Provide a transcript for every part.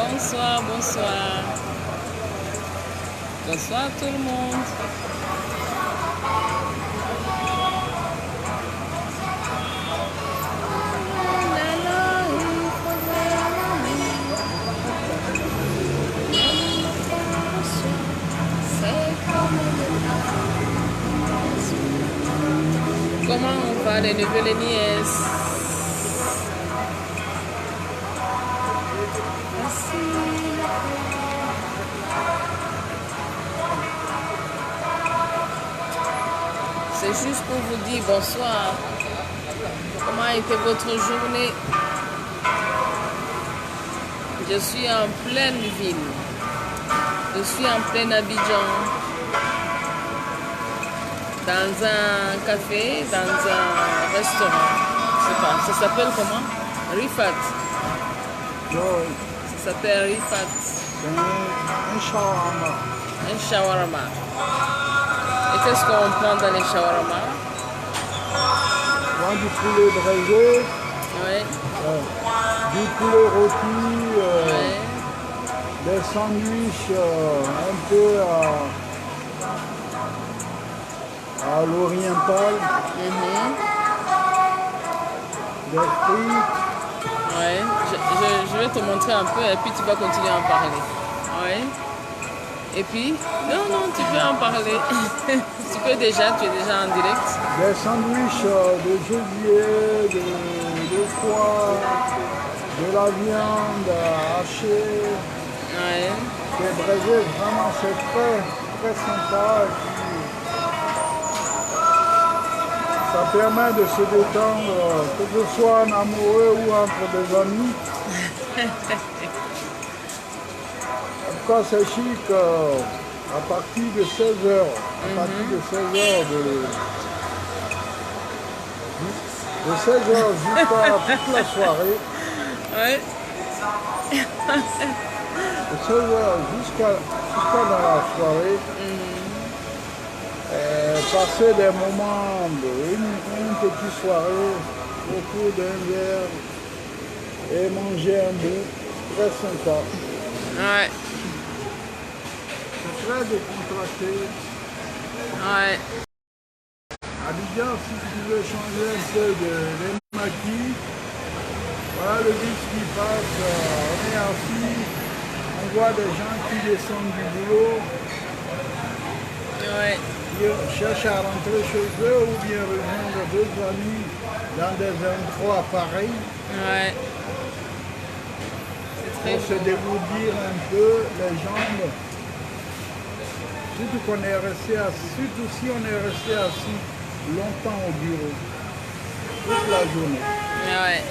Bonsoir, bonsoir. Bonsoir tout le monde. Comment on va les neveux, les nièces? C'est juste pour vous dire bonsoir. Comment a été votre journée? Je suis en pleine ville. Je suis en plein Abidjan. Dans un café, dans un restaurant. Je sais pas, ça s'appelle comment? Rifat. Oui. Ça s'appelle Rifat. C'est un shawarma. Un shawarma. Et qu'est-ce qu'on prend dans les shawarma? Du poulet braisé, Oui. du poulet rôti, Oui. des sandwichs un peu à l'oriental, des frites. Ouais, je vais te montrer un peu et puis tu vas continuer à en parler. Ouais. Et puis, non, tu peux en parler. Tu es déjà en direct. Des sandwichs de gibier, de foie, de la viande hachée, Ouais. des braisés, vraiment c'est très, très sympa. Ça permet de se détendre, que ce soit en amoureux ou entre des amis. En tout cas, c'est chic à partir de 16h. À partir de 16h, de 16h jusqu'à toute la soirée. Ouais. De 16h jusqu'à dans la soirée. Passer des moments, une petite soirée autour d'un verre et manger un bout, très sympa. Ouais. C'est très décontracté. Ouais. Abidjan, si tu veux changer un peu de maquis, voilà le bus qui passe, on est assis, on voit des gens qui descendent du boulot. Ouais. Ils cherchent à rentrer chez eux ou bien rejoindre d'autres amis dans des endroits pareils. Ouais. C'est Pour très se beau. dégourdir un peu les jambes. Surtout qu'on est resté assis, surtout si on est resté assis longtemps au bureau, toute la journée. Ouais.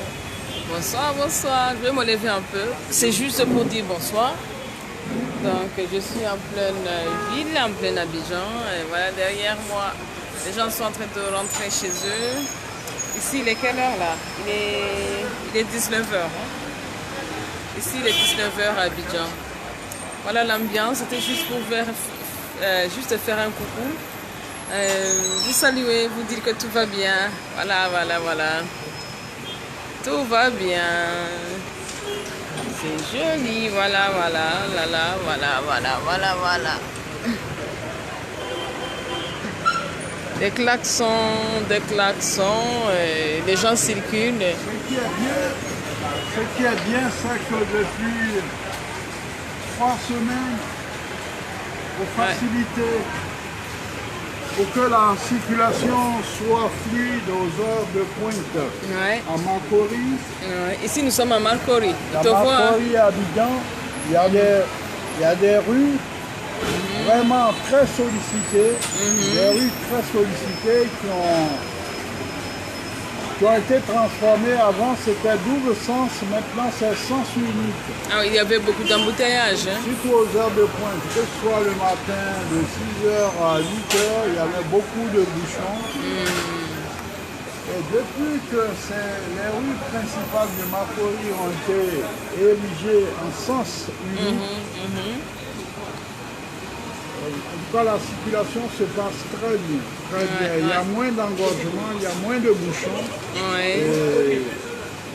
Bonsoir, bonsoir. Je vais me lever un peu. C'est juste pour dire bonsoir. Donc, je suis en pleine ville, en plein Abidjan. Et voilà, derrière moi, les gens sont en train de rentrer chez eux. Ici, il est quelle heure là? Il est 19h. Ici, il est 19h à Abidjan. Voilà l'ambiance. C'était juste pour juste faire un coucou. Vous saluer, vous dire que tout va bien. Voilà. Tout va bien. C'est joli, voilà. Des klaxons, les gens circulent. Ce qui est bien, c'est que depuis 3 semaines, pour faciliter, pour que la circulation soit fluide aux heures de pointe Ouais. à Makori, Ici, nous sommes à Marcory. à Makori, à Abidjan, il y a des rues vraiment très sollicitées, des rues très sollicitées qui ont été transformées. Avant, c'était double sens, maintenant c'est sens unique. Ah oui, il y avait beaucoup d'embouteillages. Hein? Surtout aux heures de pointe, que ce soit le matin de 6h à 8h, il y avait beaucoup de bouchons. Et depuis que les rues principales de Makori ont été érigées en sens unique, en tout cas la circulation se passe très bien. Il y a moins d'engorgement, il y a moins de bouchons. Ouais. Et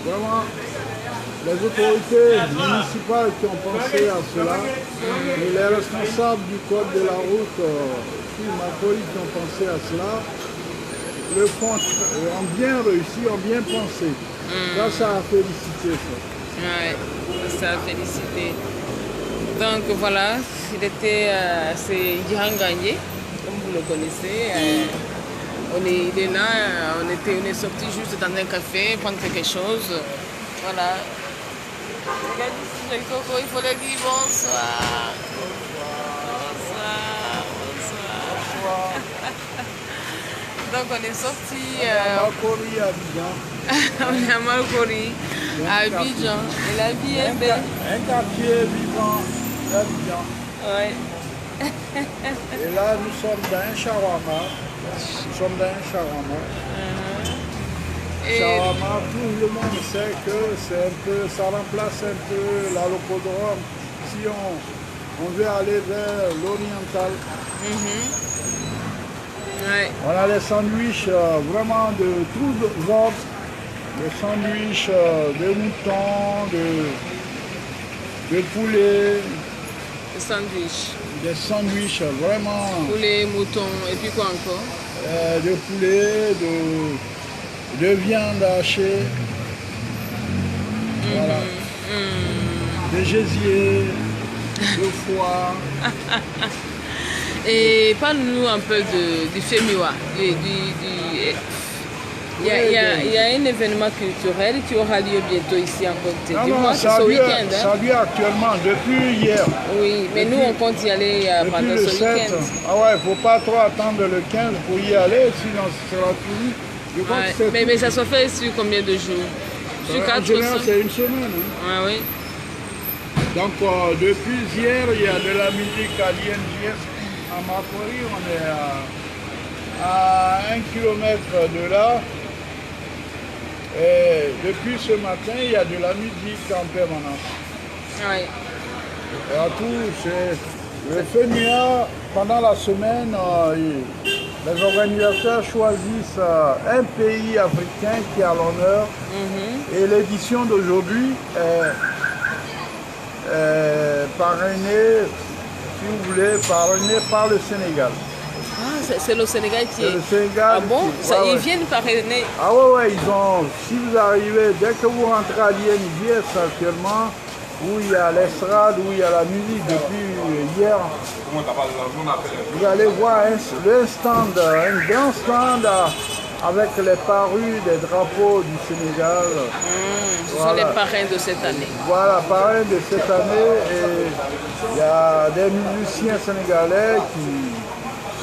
vraiment, les autorités municipales qui ont pensé à cela, et les responsables du code de la route, qui ont pensé à cela, le font, ont bien réussi, ont bien pensé. Ça a félicité ça. Ouais, ça a félicité. Donc voilà, c'est Yihan Gagné, comme vous le connaissez. Il est là, on est sorti juste dans un café, prendre quelque chose. Voilà. Regarde ici, le coco, il faut le dire bonsoir. Bonsoir. Donc on est sorti. On est à Malcori, à Abidjan. Et la vie est belle. Un quartier vivant d'Abidjan. Ouais. Et là, nous sommes dans un shawarma. Shawarma, tout le monde sait que c'est un peu, ça remplace un peu la locodrome. Si on veut aller vers l'oriental. Ouais. On a les sandwichs vraiment de tous ordres. Des sandwichs de mouton, de poulet. Des sandwichs vraiment. Poulet, mouton, et puis quoi encore? De poulet, de viande hachée. Voilà. De gésier, de foie. Et parle-nous un peu du FEMIWA. Il y a un événement culturel qui aura lieu bientôt ici en Côte d'Ivoire. C'est ce week-end. Ça a lieu actuellement, depuis hier. Oui, mais nous on compte y aller pendant ce week-end. Ah ouais, il ne faut pas trop attendre le 15 pour y aller, sinon ce sera fini. Mais ça se fait sur combien de jours? Sur 4 jours? C'est une semaine. Ah oui. Donc depuis hier, il y a de la musique à l'INGS. À Malcori, on est à 1 kilomètre de là. Et depuis ce matin, il y a de la musique en permanence. Oui. Et à tout, c'est le FEMIA, pendant la semaine, les organisateurs choisissent un pays africain qui a l'honneur. Et l'édition d'aujourd'hui est parrainée, si vous voulez, parrainée par le Sénégal. Ah, c'est le Sénégal qui est. Le Sénégal. Ah bon? Ils viennent parrainer. Ah ouais, ils ont. Si vous arrivez, dès que vous rentrez à l'INGS actuellement, où il y a l'estrade, où il y a la musique depuis hier, vous allez voir un grand stand avec les parures des drapeaux du Sénégal. Ce sont les parrains de cette année. Voilà, parrains de cette année. Et il y a des musiciens sénégalais qui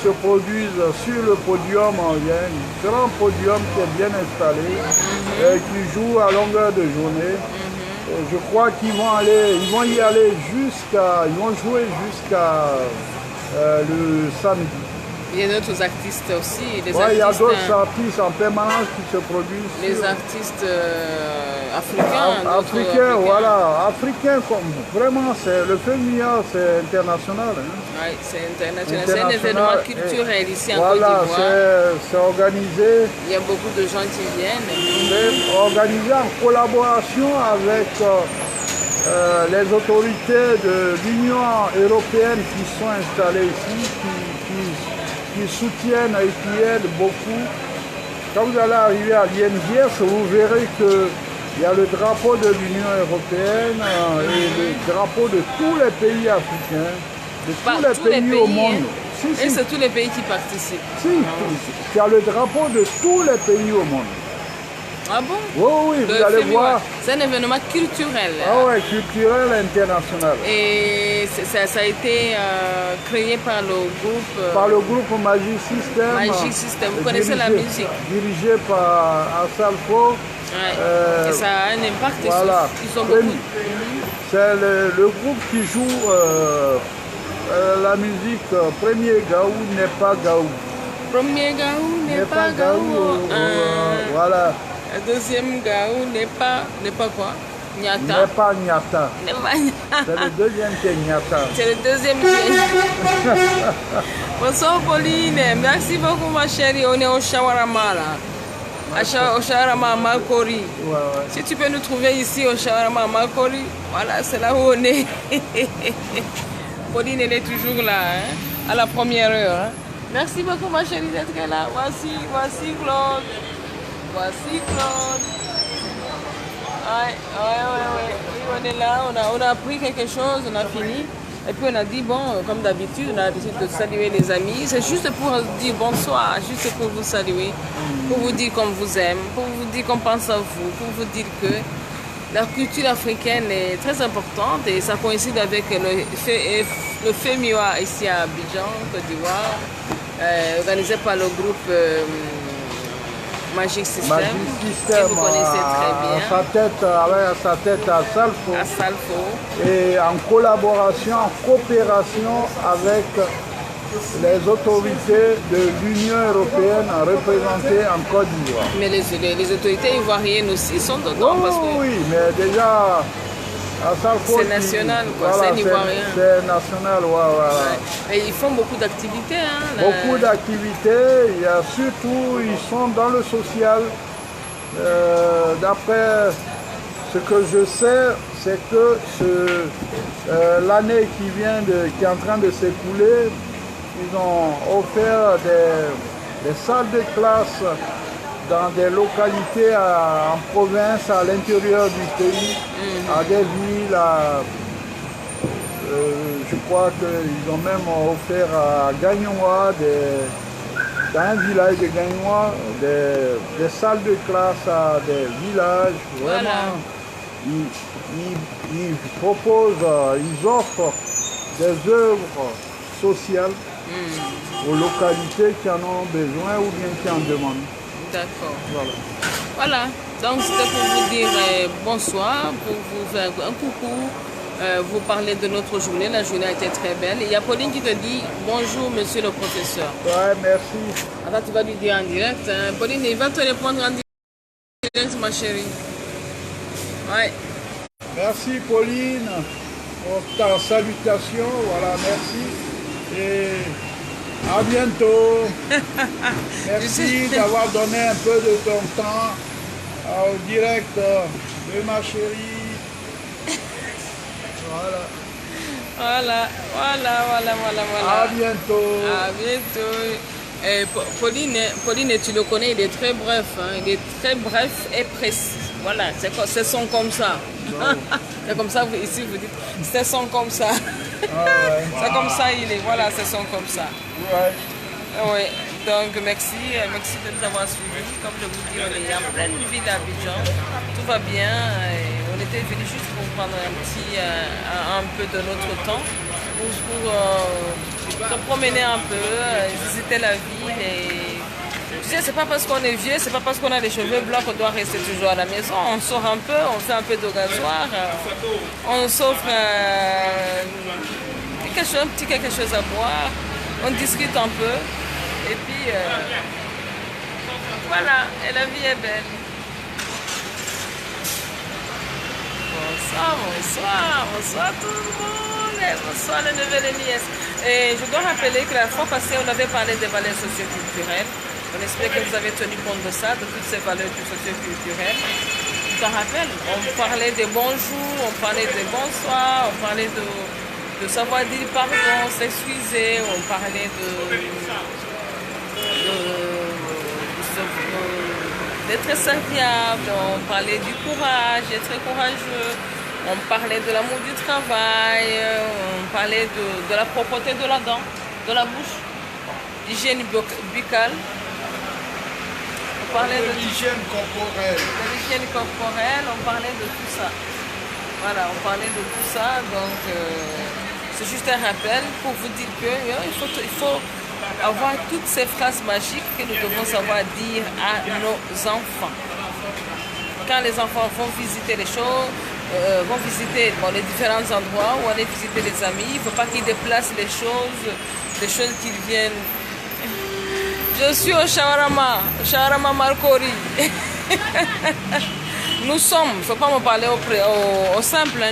se produisent sur le podium. Il y a un grand podium qui est bien installé et qui joue à longueur de journée. Et je crois qu'ils vont y aller ils vont jouer jusqu'à le samedi. Il y a d'autres artistes aussi. Il y a d'autres artistes en permanence qui se produisent. Les artistes africains. Africains, voilà. Africains, vraiment, le FEMIA, c'est international. Hein. Oui, c'est international. C'est un événement culturel ici en Côte Voilà, d'Ivoire. c'est organisé. Il y a beaucoup de gens qui viennent. C'est organisé en collaboration avec les autorités de l'Union européenne qui sont installées ici, qui soutiennent et qui aident beaucoup. Quand vous allez arriver à l'INGS, vous verrez qu'il y a le drapeau de l'Union européenne et le drapeau de tous les pays africains, de tous les pays au monde. Et c'est tous les pays qui participent. Si, il y a le drapeau de tous les pays au monde. Ah bon? Oui, vous allez voir. C'est un événement culturel. Ah ouais, culturel international. Et ça a été créé par le groupe... Par le groupe Magic System. Magic System, vous connaissez la musique? Dirigé par Asalfo. Ouais. Et ça a un impact. Voilà. Ils sont beaucoup. C'est le groupe qui joue la musique Premier Gaou n'est pas Gaou. Premier Gaou n'est pas Gaou. Voilà. Le deuxième Gaou n'est pas quoi? Nyata. N'est pas Nyata. C'est le deuxième qui est Nyata. C'est le deuxième qui est. Bonsoir Pauline. Merci beaucoup ma chérie. On est au shawarma là. au shawarma Malkori. Ouais, ouais. Si tu peux nous trouver ici au shawarma Malkori, voilà, c'est là où on est. Pauline, elle est toujours là, hein, à la première heure. Hein. Merci beaucoup, ma chérie, d'être là. Voici Claude. Voici Claude. Ouais. Oui, on est là, on a appris quelque chose, on a fini. Et puis on a dit, bon, comme d'habitude, on a l'habitude de saluer les amis. C'est juste pour dire bonsoir, juste pour vous saluer, pour vous dire qu'on vous aime, pour vous dire qu'on pense à vous, pour vous dire que la culture africaine est très importante et ça coïncide avec le FEMIWA ici à Abidjan, Côte d'Ivoire, organisé par le groupe Magic System, que vous connaissez très bien. Avec sa tête à Salfo. À Salfo. Et en collaboration, en coopération avec les autorités de l'Union européenne représentées en Côte d'Ivoire. Mais les autorités ivoiriennes aussi sont dedans parce que... Oui, mais déjà... C'est national, quoi. Voilà, c'est ivoirien. C'est national, ouais. Et ils font beaucoup d'activités. Hein, beaucoup d'activités. Il y a surtout, ils sont dans le social. D'après ce que je sais, c'est que l'année qui est en train de s'écouler, ils ont offert des salles de classe dans des localités en province, à l'intérieur du pays, à des villes, je crois qu'ils ont même offert à Gagnoua, dans un village de Gagnoua, des salles de classe à des villages. Vraiment, ils proposent, ils offrent des œuvres sociales aux localités qui en ont besoin ou bien qui en demandent. D'accord. Voilà. Donc c'était pour vous dire bonsoir, pour vous faire un coucou, vous parler de notre journée. La journée a été très belle. Et il y a Pauline qui te dit bonjour monsieur le professeur. Ouais, merci. Attends, tu vas lui dire en direct. Hein. Pauline, il va te répondre en direct, ma chérie. Ouais. Merci Pauline pour ta salutation. Voilà, merci. Et à bientôt. Merci d'avoir donné un peu de ton temps au direct de ma chérie. Voilà. Voilà. À bientôt. À bientôt. Et Pauline, tu le connais, il est très bref. Hein. Il est très bref et précis. Voilà, c'est son comme ça. C'est comme ça, ici vous dites, c'est son comme ça. C'est comme ça il est, voilà, c'est son comme ça. Oui, donc merci de nous avoir suivis. Comme je vous dis, on est en pleine ville d'Abidjan, tout va bien. On était venus juste pour prendre un peu de notre temps, pour se promener un peu, visiter la ville. Et tu sais, c'est pas parce qu'on est vieux, c'est pas parce qu'on a les cheveux blancs qu'on doit rester toujours à la maison. On sort un peu, on fait un peu de gasoir, on s'offre un petit quelque chose à boire, on discute un peu. Et puis, voilà, et la vie est belle. Bonsoir tout le monde. Et bonsoir les neveux et les nièces. Et je dois rappeler que la fois passée, on avait parlé des valeurs socioculturelles. On espère que vous avez tenu compte de ça, de toutes ces valeurs socioculturelles. Tu te rappelles, on parlait des bonjours, on parlait des bonsoirs, on parlait de savoir dire pardon, s'excuser, on parlait d'être serviable, on parlait du courage, d'être courageux, on parlait de l'amour du travail, on parlait de la propreté de la dent, de la bouche, l'hygiène buccale. On parlait de l'hygiène corporelle. De l'hygiène corporelle, on parlait de tout ça. Voilà, on parlait de tout ça, donc c'est juste un rappel pour vous dire qu'il faut avoir toutes ces phrases magiques que nous devons savoir dire à nos enfants. Quand les enfants vont visiter les choses, vont visiter les différents endroits où aller visiter les amis, il ne faut pas qu'ils déplacent les choses qu'ils viennent. Je suis au shawarma Malkori. Nous sommes, il ne faut pas me parler au simple,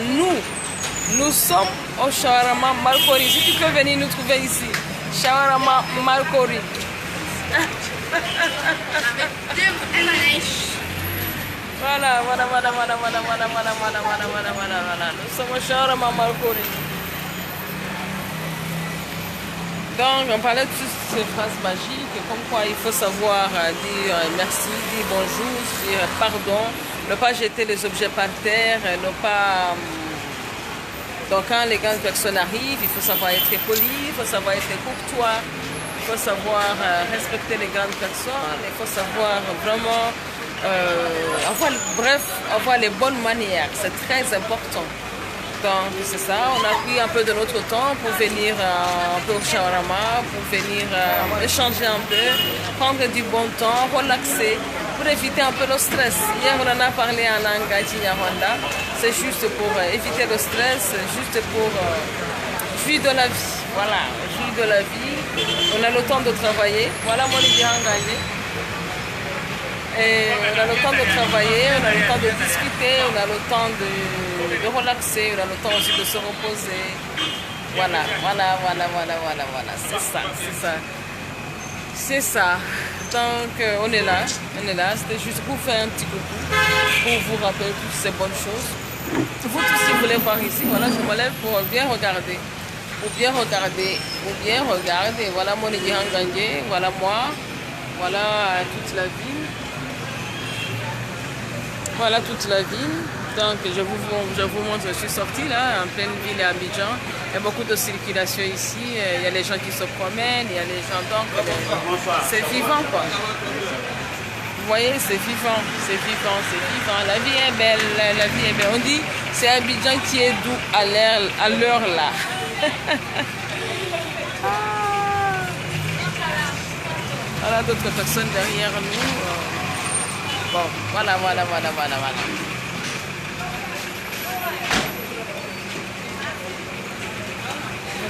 nous sommes au shawarma Malkori. Si tu peux venir nous trouver ici, shawarma Malkori. Voilà. Nous sommes au Shawarma Malcory. Donc, on parlait de toutes ces phrases magiques, comme quoi il faut savoir dire merci, dire bonjour, dire pardon, ne pas jeter les objets par terre, ne pas... Donc, quand les grandes personnes arrivent, il faut savoir être poli, il faut savoir être courtois, il faut savoir respecter les grandes personnes, il faut savoir vraiment avoir les bonnes manières, c'est très important. Donc c'est ça, on a pris un peu de notre temps pour venir un peu au shawarma, pour venir échanger un peu, prendre du bon temps, relaxer, pour éviter un peu le stress. Hier on en a parlé en langue Nyarwanda, c'est juste pour éviter le stress, juste pour jouir de la vie. Voilà, jouir de la vie, on a le temps de travailler, voilà mon idée engagée. Et on a le temps de travailler, on a le temps de discuter, on a le temps de relaxer, on a le temps aussi de se reposer. Voilà. C'est ça. Donc on est là. C'était juste pour faire un petit coucou, pour vous rappeler toutes ces bonnes choses. Vous tous, si vous voulez voir ici, voilà, je me lève pour bien regarder. Voilà mon Ngandje, voilà moi, voilà toute la ville. Voilà toute la ville. Donc je vous montre, je suis sortie là, en pleine ville à Abidjan. Il y a beaucoup de circulation ici. Il y a les gens qui se promènent, il y a les gens, donc c'est vivant quoi. Vous voyez, c'est vivant. La vie est belle, On dit c'est Abidjan qui est doux à l'heure là. Voilà d'autres personnes derrière nous. Bon, voilà.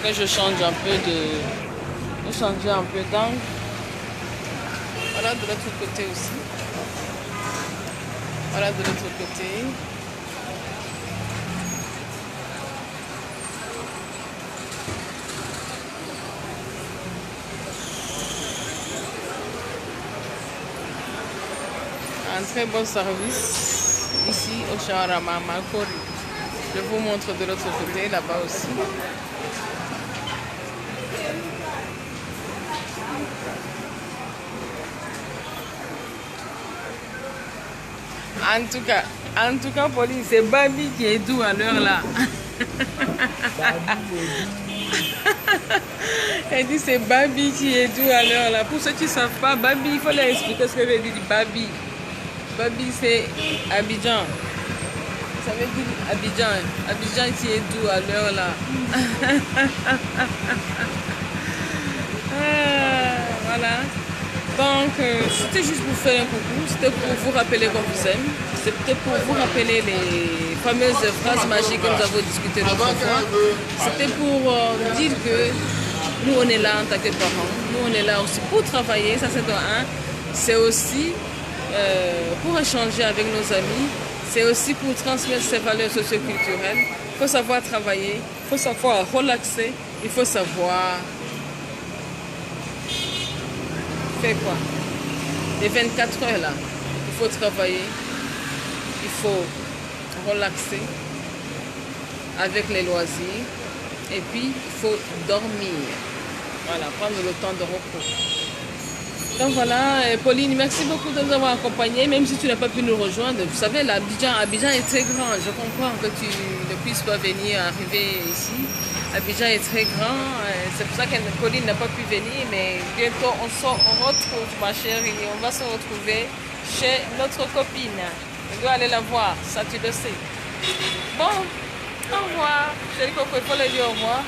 Donc je change un peu d'angle. Voilà de l'autre côté aussi. Voilà de l'autre côté. Un très bon service ici au Shawarma Malcory. Je vous montre de l'autre côté, là-bas aussi. En tout cas, Pauline, c'est Babi qui est doux à l'heure là. Elle dit c'est Babi qui est doux à l'heure là. Pour ceux qui ne savent pas, Babi, il faut leur expliquer ce que veut dire Babi. Babi c'est Abidjan. Ça veut dire Abidjan. Abidjan qui est doux à l'heure là. Voilà. Donc c'était juste pour faire un coucou. C'était pour vous rappeler qu'on vous aime. C'était pour vous rappeler les fameuses phrases magiques que nous avons discutées l'autre fois. C'était pour dire que nous on est là en tant que parents. Nous on est là aussi pour travailler. Ça c'est de un. C'est aussi pour échanger avec nos amis, c'est aussi pour transmettre ces valeurs socioculturelles. Il faut savoir travailler, il faut savoir relaxer, il faut savoir faire quoi. Les 24 heures là, il faut travailler, il faut relaxer avec les loisirs et puis il faut dormir. Voilà, prendre le temps de repos. Donc voilà, Pauline, merci beaucoup de nous avoir accompagnés, même si tu n'as pas pu nous rejoindre. Vous savez, Abidjan est très grand. Je comprends que tu ne puisses pas venir arriver ici. Abidjan est très grand. C'est pour ça que Pauline n'a pas pu venir. Mais bientôt, on retrouve, ma chérie. On va se retrouver chez notre copine. On doit aller la voir, ça tu le sais. Bon, au revoir. Chérie Coco, il faut lui dire au revoir.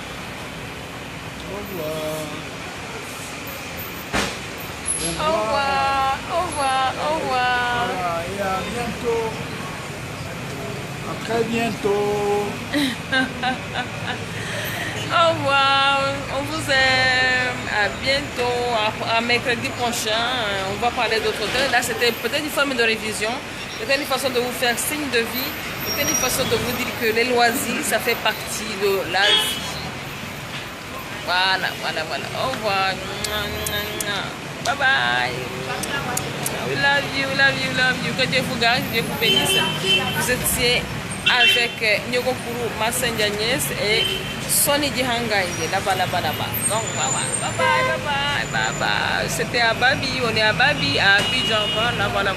Au revoir. Au revoir. Voilà, et à bientôt. À très bientôt. Au revoir. On vous aime. À bientôt. À mercredi prochain. On va parler d'autres choses. Là, c'était peut-être une forme de révision. Peut-être une façon de vous faire signe de vie. Peut-être une façon de vous dire que les loisirs, ça fait partie de la vie. Voilà. Au revoir. Bye bye. We love you, we love you, we love you. Que Dieu vous garde, Dieu vous bénisse. Vous étiez avec Nyogokuru Massenjagnès et Sonny Dihangaïde. Là-bas. Donc, bye bye. C'était à Babi, on est à Babi, à Abidjan. Là-bas. Bye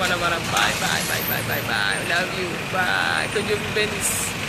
bye. We love you. Bye. Que Dieu vous bénisse.